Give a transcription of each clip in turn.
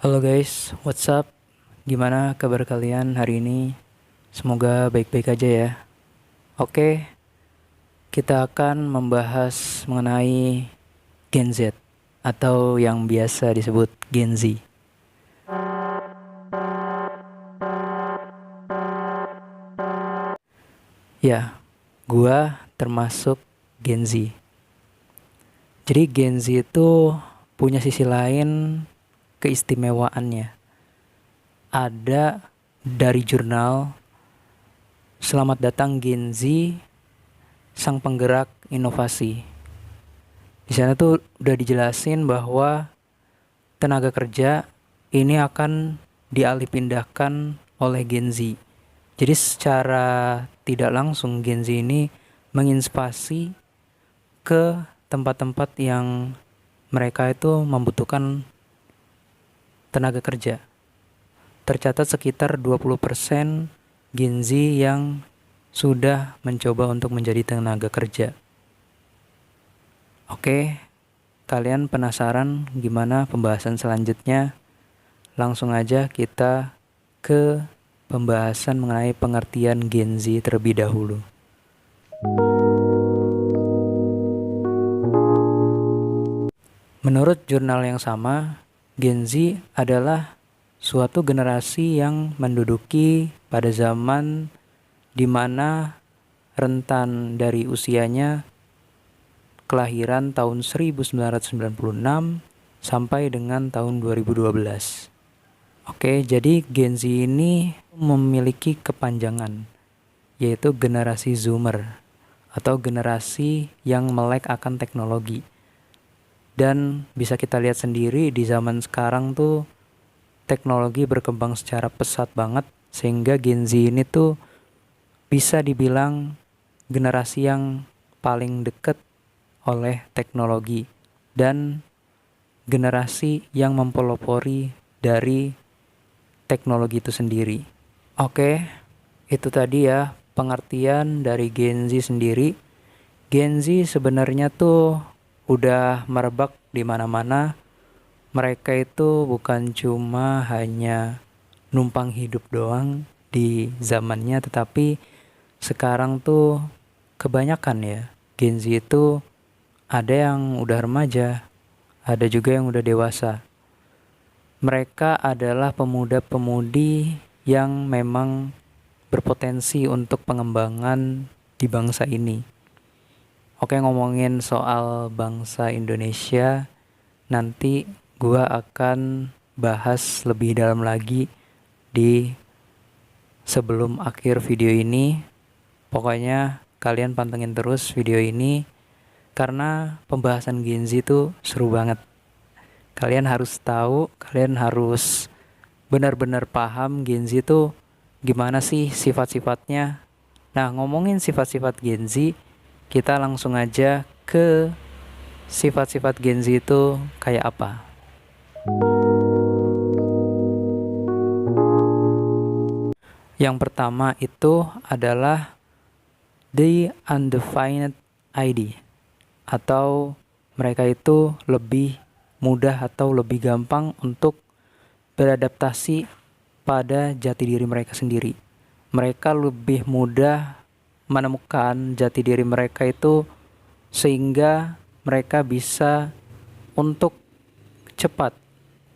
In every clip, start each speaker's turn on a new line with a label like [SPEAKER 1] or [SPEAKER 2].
[SPEAKER 1] Halo guys, what's up? Gimana kabar kalian hari ini? Semoga baik-baik aja ya. Oke, kita akan membahas mengenai Gen Z atau yang biasa disebut Gen Z. Ya, gua termasuk Gen Z. Jadi Gen Z itu punya sisi lain keistimewaannya. Ada dari jurnal Selamat datang Gen Z, sang penggerak inovasi. Di sana tuh udah dijelasin bahwa tenaga kerja ini akan dialihpindahkan oleh Gen Z. Jadi secara tidak langsung Gen Z ini menginspirasi ke tempat-tempat yang mereka itu membutuhkan tenaga kerja. Tercatat sekitar 20% Gen Z yang sudah mencoba untuk menjadi tenaga kerja. Oke, kalian penasaran gimana pembahasan selanjutnya? Langsung aja kita ke pembahasan mengenai pengertian Gen Z terlebih dahulu. Menurut jurnal yang sama, Gen Z adalah suatu generasi yang menduduki pada zaman di mana rentan dari usianya kelahiran tahun 1996 sampai dengan tahun 2012. Oke, jadi Gen Z ini memiliki kepanjangan, yaitu generasi Zoomer atau generasi yang melek akan teknologi. Dan bisa kita lihat sendiri di zaman sekarang tuh teknologi berkembang secara pesat banget, sehingga Gen Z ini tuh bisa dibilang generasi yang paling dekat oleh teknologi dan generasi yang mempelopori dari teknologi itu sendiri. Oke, itu tadi ya pengertian dari Gen Z sendiri. Gen Z sebenarnya tuh udah merebak di mana-mana. Mereka itu bukan cuma hanya numpang hidup doang di zamannya, tetapi sekarang tuh kebanyakan ya Gen Z itu ada yang udah remaja, ada juga yang udah dewasa. Mereka adalah pemuda-pemudi yang memang berpotensi untuk pengembangan di bangsa ini. Oke, ngomongin soal bangsa Indonesia, nanti gua akan bahas lebih dalam lagi di sebelum akhir video ini. Pokoknya kalian pantengin terus video ini karena pembahasan Gen Z itu seru banget. Kalian harus tahu, kalian harus benar-benar paham Gen Z itu gimana sih sifat-sifatnya. Nah, ngomongin sifat-sifat Gen Z, kita langsung aja ke sifat-sifat Gen Z itu kayak apa. Yang pertama itu adalah the undefined ID, atau mereka itu lebih mudah atau lebih gampang untuk beradaptasi pada jati diri mereka sendiri. Mereka lebih mudah menemukan jati diri mereka itu sehingga mereka bisa untuk cepat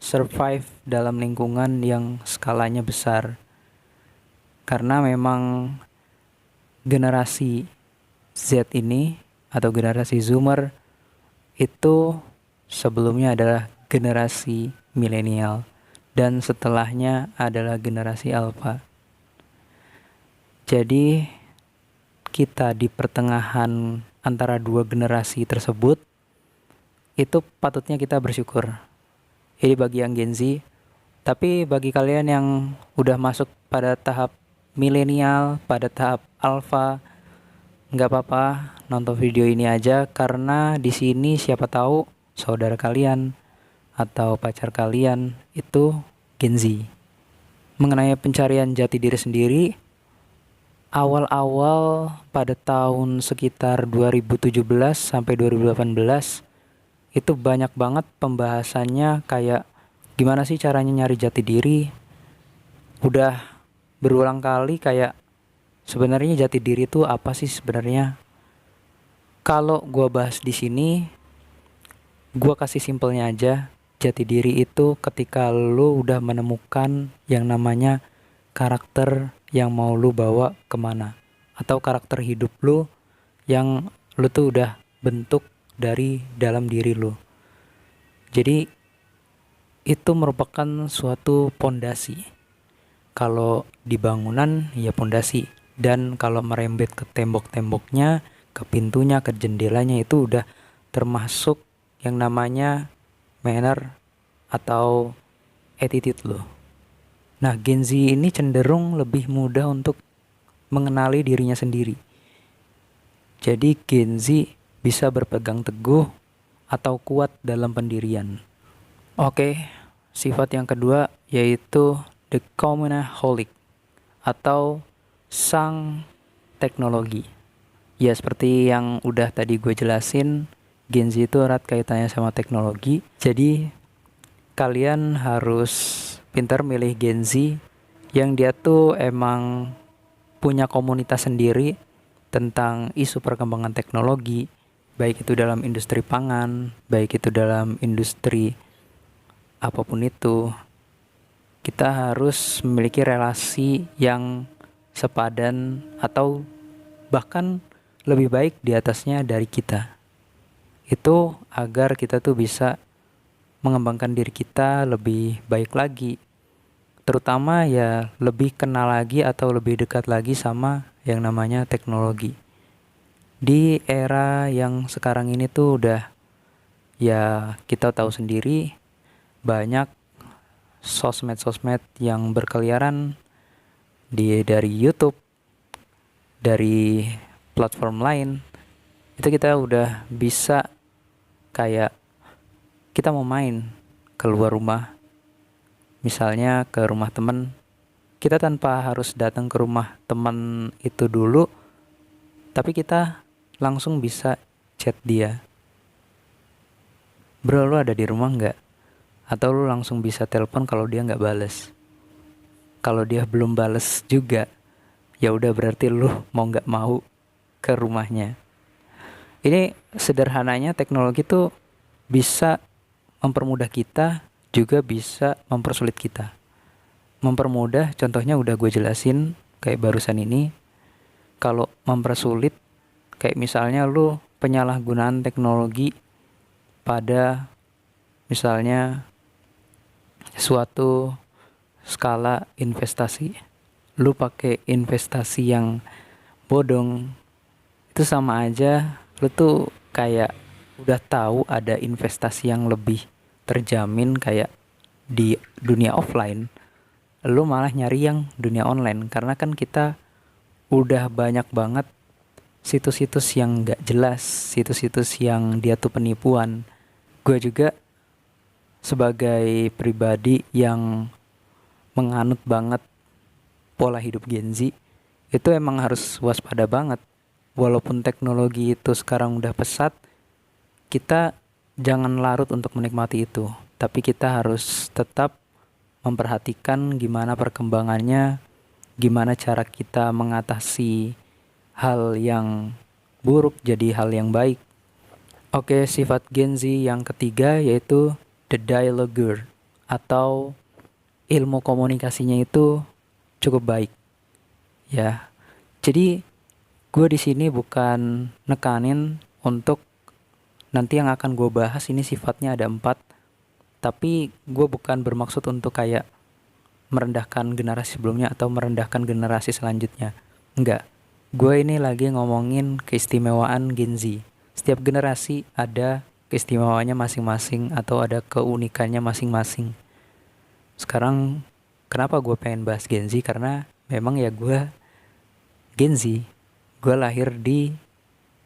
[SPEAKER 1] survive dalam lingkungan yang skalanya besar. Karena memang generasi Z ini atau generasi Zoomer itu sebelumnya adalah generasi milenial dan setelahnya adalah generasi Alpha. Jadi kita di pertengahan antara dua generasi tersebut itu patutnya kita bersyukur. Ini bagi yang Gen Z, tapi bagi kalian yang udah masuk pada tahap milenial, pada tahap Alpha, nggak apa-apa, nonton video ini aja karena di sini siapa tahu saudara kalian atau pacar kalian itu Gen Z. Mengenai pencarian jati diri sendiri, awal-awal pada tahun sekitar 2017 sampai 2018 itu banyak banget pembahasannya kayak Gimana sih caranya nyari jati diri? Udah berulang kali kayak sebenarnya jati diri itu apa sih sebenarnya? Kalau gua bahas di sini, gua kasih simpelnya aja. Jati diri itu ketika lu udah menemukan yang namanya karakter yang mau lu bawa kemana, atau karakter hidup lu yang lu tuh udah bentuk dari dalam diri lu. Jadi itu merupakan suatu pondasi. Kalau di bangunan ya pondasi, dan kalau merembet ke tembok-temboknya, ke pintunya, ke jendelanya, itu udah termasuk yang namanya manner atau attitude lo. Nah, Gen Z ini cenderung lebih mudah untuk mengenali dirinya sendiri. Jadi Gen Z bisa berpegang teguh atau kuat dalam pendirian. Oke, sifat yang kedua yaitu the communaholic atau sang teknologi. Ya, seperti yang udah tadi gue jelasin, Gen Z itu erat kaitannya sama teknologi. Jadi kalian harus pintar milih Gen Z yang dia tuh emang punya komunitas sendiri tentang isu perkembangan teknologi, baik itu dalam industri pangan, baik itu dalam industri apapun itu. Kita harus memiliki relasi yang sepadan atau bahkan lebih baik di atasnya dari kita. Itu agar kita tuh bisa mengembangkan diri kita lebih baik lagi. Terutama ya lebih kenal lagi atau lebih dekat lagi sama yang namanya teknologi. Di era yang sekarang ini tuh udah, ya kita tahu sendiri, banyak sosmed-sosmed yang berkeliaran dari YouTube, dari platform lain. Itu kita udah bisa kayak kita mau main keluar rumah, misalnya ke rumah teman, kita tanpa harus datang ke rumah teman itu dulu, tapi kita langsung bisa chat dia, bro lu ada di rumah nggak? Atau lu langsung bisa telepon kalau dia nggak bales. Kalau dia belum bales juga, ya udah berarti lu mau nggak mau ke rumahnya. Ini sederhananya teknologi tuh bisa mempermudah kita, juga bisa mempersulit kita. Mempermudah contohnya udah gue jelasin kayak barusan ini. Kalau mempersulit kayak misalnya lu penyalahgunaan teknologi pada misalnya suatu skala investasi. Lu pakai investasi yang bodong, itu sama aja lu tuh kayak udah tahu ada investasi yang lebih terjamin kayak di dunia offline, lu malah nyari yang dunia online. Karena kan kita udah banyak banget situs-situs yang gak jelas, situs-situs yang dia tuh penipuan. Gue juga sebagai pribadi yang menganut banget pola hidup Gen Z, itu emang harus waspada banget. Walaupun teknologi itu sekarang udah pesat, kita jangan larut untuk menikmati itu. Tapi kita harus tetap memperhatikan gimana perkembangannya, gimana cara kita mengatasi hal yang buruk jadi hal yang baik. Oke, sifat Gen Z yang ketiga yaitu the dialoguer atau ilmu komunikasinya itu cukup baik. Ya, jadi gue di sini bukan nekanin untuk nanti yang akan gue bahas ini sifatnya ada 4, tapi gue bukan bermaksud untuk kayak merendahkan generasi sebelumnya atau merendahkan generasi selanjutnya. Enggak, gue ini lagi ngomongin keistimewaan Gen Z. Setiap generasi ada keistimewaannya masing-masing atau ada keunikannya masing-masing. Sekarang kenapa gue pengen bahas Gen Z? Karena memang ya gue Gen Z. Gue lahir di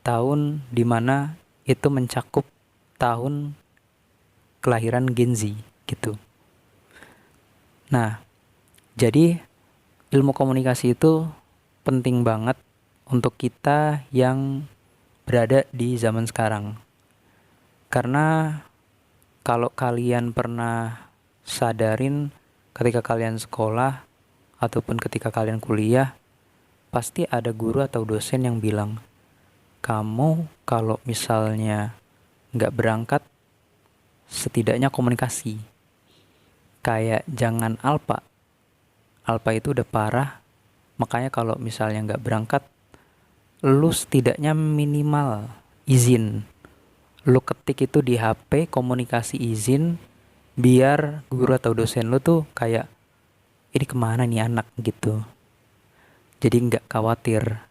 [SPEAKER 1] tahun dimana itu mencakup tahun kelahiran Gen Z gitu. Nah, jadi ilmu komunikasi itu penting banget untuk kita yang berada di zaman sekarang. Karena kalau kalian pernah sadarin ketika kalian sekolah ataupun ketika kalian kuliah, pasti ada guru atau dosen yang bilang, kamu kalau misalnya nggak berangkat, setidaknya komunikasi. Kayak jangan alpa. Alpa itu udah parah, makanya kalau misalnya nggak berangkat, lu setidaknya minimal izin. Lu ketik itu di HP, komunikasi izin, biar guru atau dosen lu tuh kayak, ini kemana nih anak gitu. Jadi nggak khawatir.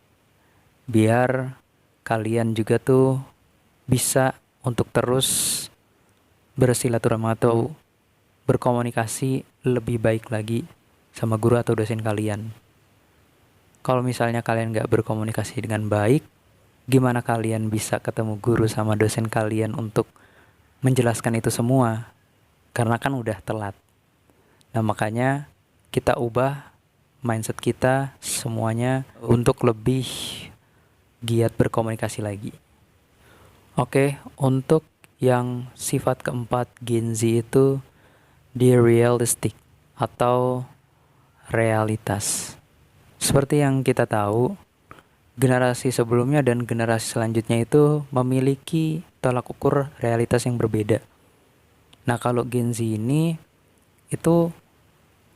[SPEAKER 1] Biar kalian juga tuh bisa untuk terus bersilaturahmi atau berkomunikasi lebih baik lagi sama guru atau dosen kalian. Kalau misalnya kalian nggak berkomunikasi dengan baik, gimana kalian bisa ketemu guru sama dosen kalian untuk menjelaskan itu semua? Karena kan udah telat. Nah makanya kita ubah mindset kita semuanya untuk lebih giat berkomunikasi lagi. Oke, untuk yang sifat keempat Gen Z itu di realistic atau realitas. Seperti yang kita tahu, generasi sebelumnya dan generasi selanjutnya itu memiliki tolak ukur realitas yang berbeda. Nah, kalau Gen Z ini itu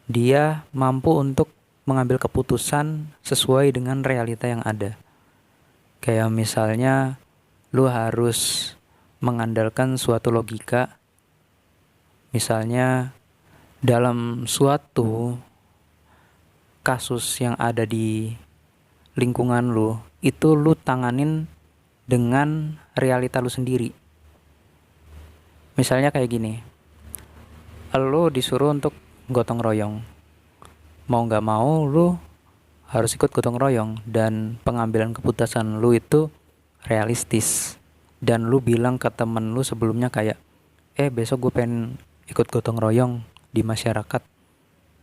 [SPEAKER 1] dia mampu untuk mengambil keputusan sesuai dengan realita yang ada. Kayak misalnya lu harus mengandalkan suatu logika. Misalnya dalam suatu kasus yang ada di lingkungan lu, itu lu tanganin dengan realita lu sendiri. Misalnya kayak gini, lu disuruh untuk gotong royong. Mau gak mau lu harus ikut gotong royong, dan pengambilan keputusan lu itu realistis. Dan lu bilang ke temen lu sebelumnya kayak, besok gue pengen ikut gotong royong di masyarakat.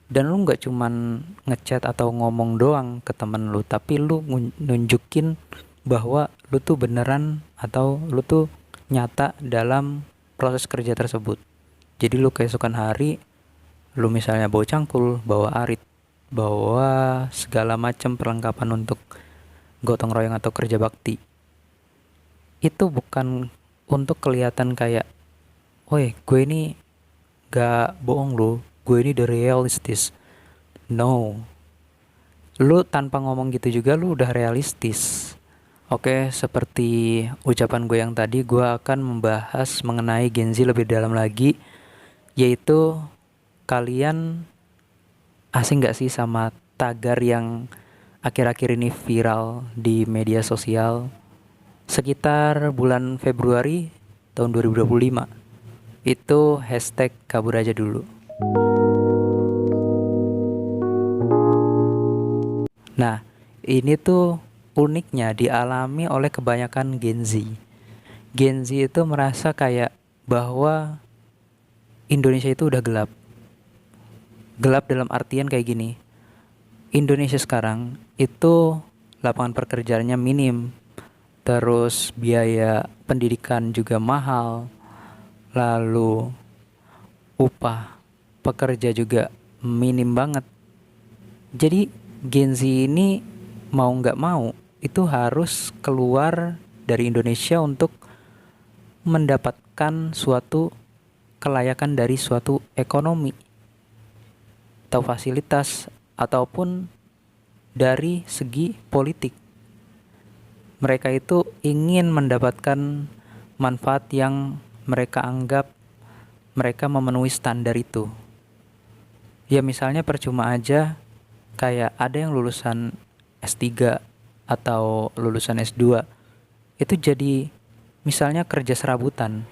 [SPEAKER 1] Dan lu gak cuman ngechat atau ngomong doang ke temen lu, tapi lu nunjukin bahwa lu tuh beneran atau lu tuh nyata dalam proses kerja tersebut. Jadi lu keesokan hari, lu misalnya bawa cangkul, bawa arit, bawa segala macam perlengkapan untuk gotong royong atau kerja bakti. Itu bukan untuk kelihatan kayak, gue ini gak bohong lu, gue ini the realistis. No, lu tanpa ngomong gitu juga lu udah realistis. Oke, seperti ucapan gue yang tadi, gue akan membahas mengenai Gen Z lebih dalam lagi, yaitu kalian asing gak sih sama tagar yang akhir-akhir ini viral di media sosial sekitar bulan Februari tahun 2025? Itu hashtag kabur aja dulu. Nah, ini tuh uniknya dialami oleh kebanyakan Gen Z. Gen Z itu merasa kayak bahwa Indonesia itu udah gelap. Gelap dalam artian kayak gini. Indonesia sekarang itu lapangan pekerjaannya minim. Terus biaya pendidikan juga mahal. Lalu upah pekerja juga minim banget. Jadi Gen Z ini mau nggak mau itu harus keluar dari Indonesia untuk mendapatkan suatu kelayakan dari suatu ekonomi atau fasilitas ataupun dari segi politik. Mereka itu ingin mendapatkan manfaat yang mereka anggap mereka memenuhi standar itu. Ya misalnya percuma aja kayak ada yang lulusan S3 atau lulusan S2 itu jadi misalnya kerja serabutan,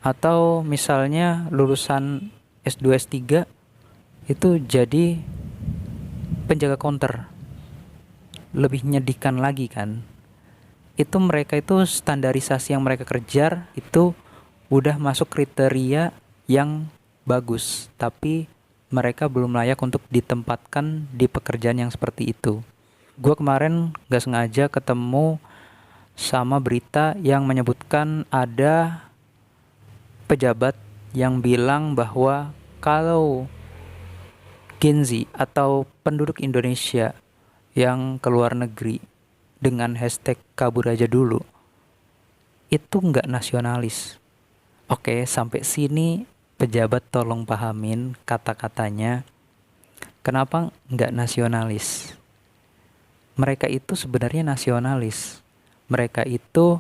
[SPEAKER 1] atau misalnya lulusan S2 S3 itu jadi penjaga counter. Lebih menyedihkan lagi kan, itu mereka itu standarisasi yang mereka kejar itu udah masuk kriteria yang bagus, tapi mereka belum layak untuk ditempatkan di pekerjaan yang seperti itu. Gue kemarin gak sengaja ketemu sama berita yang menyebutkan ada pejabat yang bilang bahwa kalau Gen Z atau penduduk Indonesia yang keluar negeri dengan hashtag kabur aja dulu, itu nggak nasionalis. Oke, sampai sini pejabat tolong pahamin kata-katanya. Kenapa nggak nasionalis? Mereka itu sebenarnya nasionalis. Mereka itu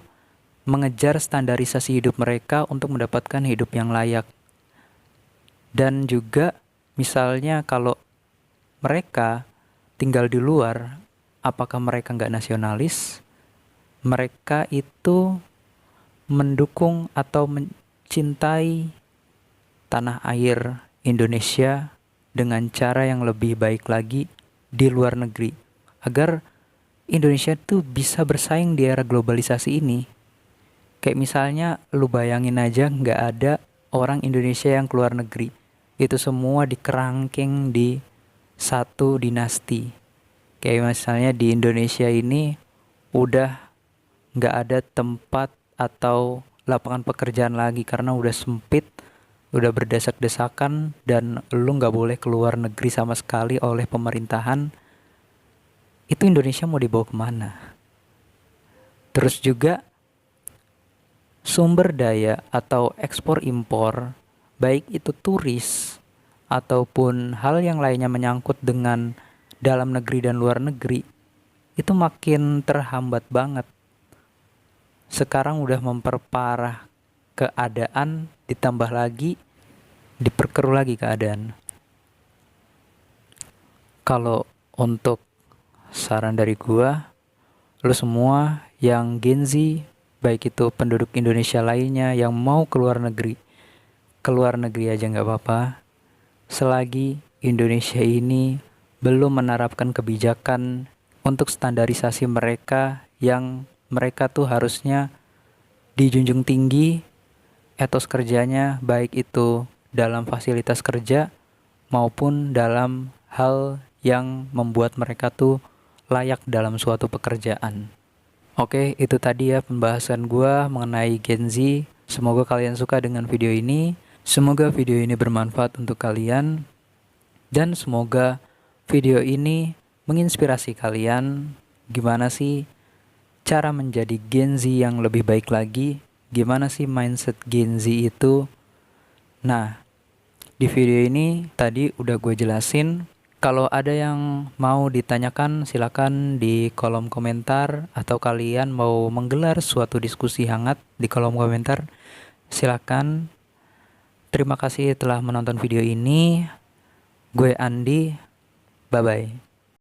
[SPEAKER 1] mengejar standarisasi hidup mereka untuk mendapatkan hidup yang layak. Dan juga misalnya kalau mereka tinggal di luar, apakah mereka nggak nasionalis? Mereka itu mendukung atau mencintai tanah air Indonesia dengan cara yang lebih baik lagi di luar negeri, agar Indonesia tuh bisa bersaing di era globalisasi ini. Kayak misalnya lu bayangin aja nggak ada orang Indonesia yang keluar negeri. Itu semua dikerangkeng di satu dinasti. Kayak misalnya di Indonesia ini udah nggak ada tempat atau lapangan pekerjaan lagi karena udah sempit, udah berdesak-desakan, dan lu nggak boleh keluar negeri sama sekali oleh pemerintahan. Itu Indonesia mau dibawa kemana? Terus juga sumber daya atau ekspor impor, baik itu turis ataupun hal yang lainnya menyangkut dengan dalam negeri dan luar negeri, itu makin terhambat banget. Sekarang udah memperparah keadaan, ditambah lagi diperkeruh lagi keadaan. Kalau untuk saran dari gua, lu semua yang Gen Z, baik itu penduduk Indonesia lainnya yang mau keluar negeri aja nggak apa-apa, selagi Indonesia ini belum menerapkan kebijakan untuk standarisasi mereka yang mereka tuh harusnya dijunjung tinggi etos kerjanya, baik itu dalam fasilitas kerja maupun dalam hal yang membuat mereka tuh layak dalam suatu pekerjaan. Oke, itu tadi ya pembahasan gua mengenai Gen Z. Semoga kalian suka dengan video ini. Semoga video ini bermanfaat untuk kalian. Dan semoga video ini menginspirasi kalian gimana sih cara menjadi Gen Z yang lebih baik lagi. Gimana sih mindset Gen Z itu. Nah, di video ini tadi udah gue jelasin. Kalau ada yang mau ditanyakan silakan di kolom komentar, atau kalian mau menggelar suatu diskusi hangat di kolom komentar, silakan. Terima kasih telah menonton video ini. Gue Andi, bye-bye.